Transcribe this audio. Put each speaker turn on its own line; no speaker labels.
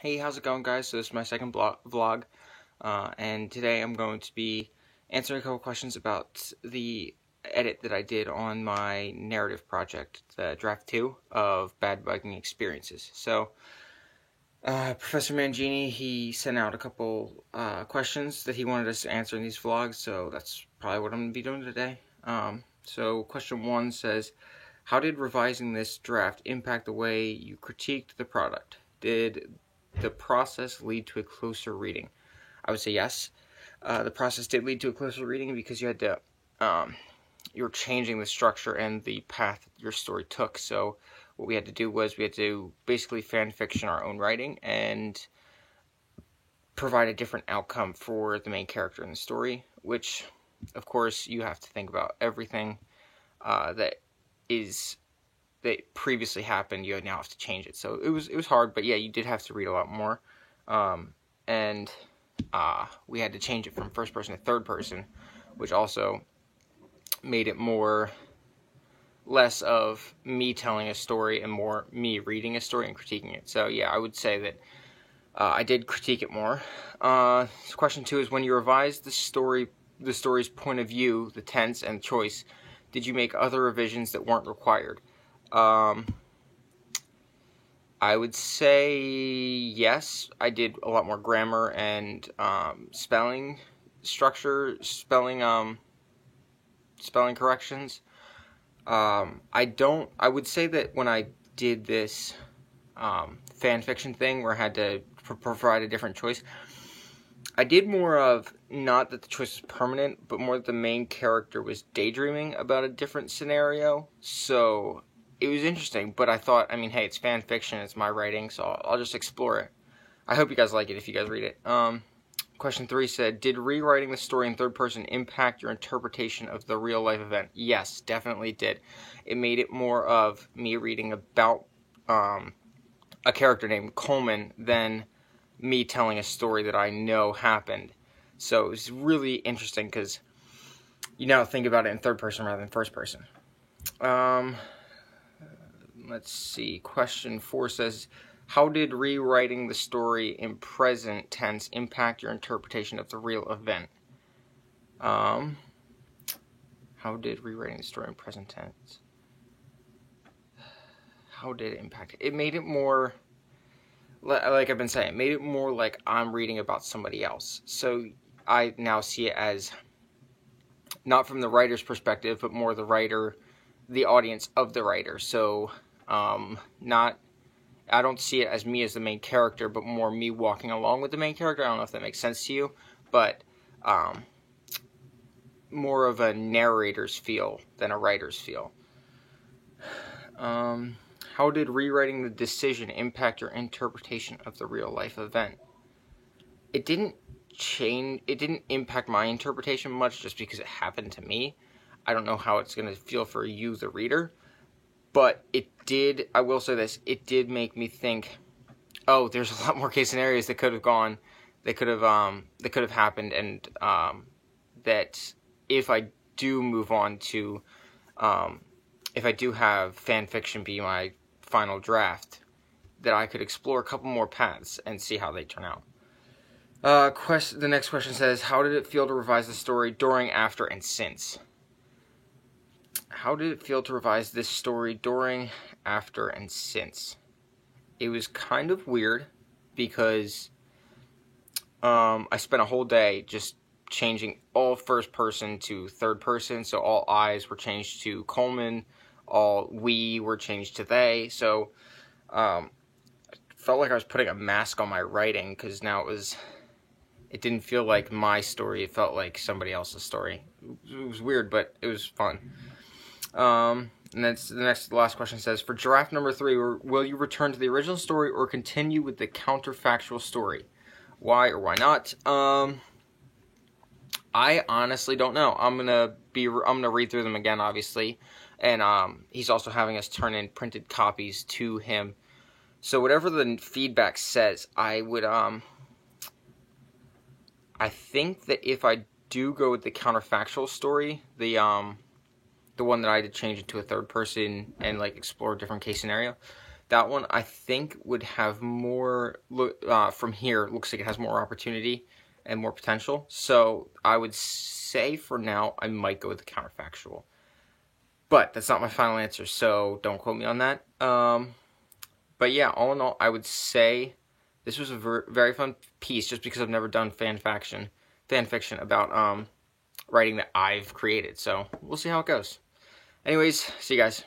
Hey, how's it going, guys? So this is my second vlog, and today I'm going to be answering a couple questions about the edit that I did on my narrative project, the draft 2 of Bad Bugging Experiences. So, Professor Mangini, he sent out a couple questions that he wanted us to answer in these vlogs, so that's probably what I'm going to be doing today. So question 1 says, how did revising this draft impact the way you critiqued the product? Did the process lead to a closer reading? I would say yes. The process did lead to a closer reading because you had to, you were changing the structure and the path your story took. So what we had to do was we had to basically fan fiction our own writing and provide a different outcome for the main character in the story, which, of course, you have to think about everything that previously happened. You now have to change it. So it was hard, but yeah, you did have to read a lot more, and we had to change it from first person to third person, which also made it less of me telling a story and more me reading a story and critiquing it. So yeah, I would say that I did critique it more. So question 2 is, when you revised the story's point of view, the tense and choice, did you make other revisions that weren't required? I would say yes. I did a lot more grammar and spelling structure, spelling corrections. I would say that when I did this fan fiction thing where I had to provide a different choice, I did more of, not that the choice was permanent, but more that the main character was daydreaming about a different scenario. So it was interesting, but I thought, I mean, hey, it's fan fiction, it's my writing, so I'll just explore it. I hope you guys like it if you guys read it. Question 3 said, did rewriting the story in third person impact your interpretation of the real life event? Yes, definitely did. It made it more of me reading about a character named Coleman than me telling a story that I know happened. So it was really interesting because you now think about it in third person rather than first person. Let's see. Question 4 says, how did rewriting the story in present tense impact your interpretation of the real event? How did rewriting the story in present tense? How did it impact it? It made it more, like I've been saying, it made it more like I'm reading about somebody else. So I now see it as not from the writer's perspective, but more the writer, the audience of the writer. So I don't see it as me as the main character, but more me walking along with the main character. I don't know if that makes sense to you, but more of a narrator's feel than a writer's feel. How did rewriting the decision impact your interpretation of the real life event? It didn't impact my interpretation much just because it happened to me. I don't know how it's going to feel for you, the reader, but it did, I will say this, it did make me think, oh, there's a lot more case scenarios that could have happened, and that if I do move on to, if I do have fan fiction be my final draft, that I could explore a couple more paths and see how they turn out. The next question says, how did it feel to revise the story during, after, and since? How did it feel to revise this story during, after, and since? It was kind of weird because I spent a whole day just changing all first person to third person. So all I's were changed to Coleman, all we were changed to they. So I felt like I was putting a mask on my writing because now it didn't feel like my story. It felt like somebody else's story. It was weird, but it was fun. And then the last question says, for draft number 3, will you return to the original story or continue with the counterfactual story? Why or why not? I honestly don't know. I'm gonna read through them again, obviously, and he's also having us turn in printed copies to him. So whatever the feedback says, I would I think that if I do go with the counterfactual story, the one that I had to change into a third person and like explore a different case scenario, that one I think would have more, from here, looks like it has more opportunity and more potential. So I would say for now, I might go with the counterfactual. But that's not my final answer, so don't quote me on that. But yeah, all in all, I would say this was a very fun piece, just because I've never done fan fiction about writing that I've created. So we'll see how it goes. Anyways, see you guys.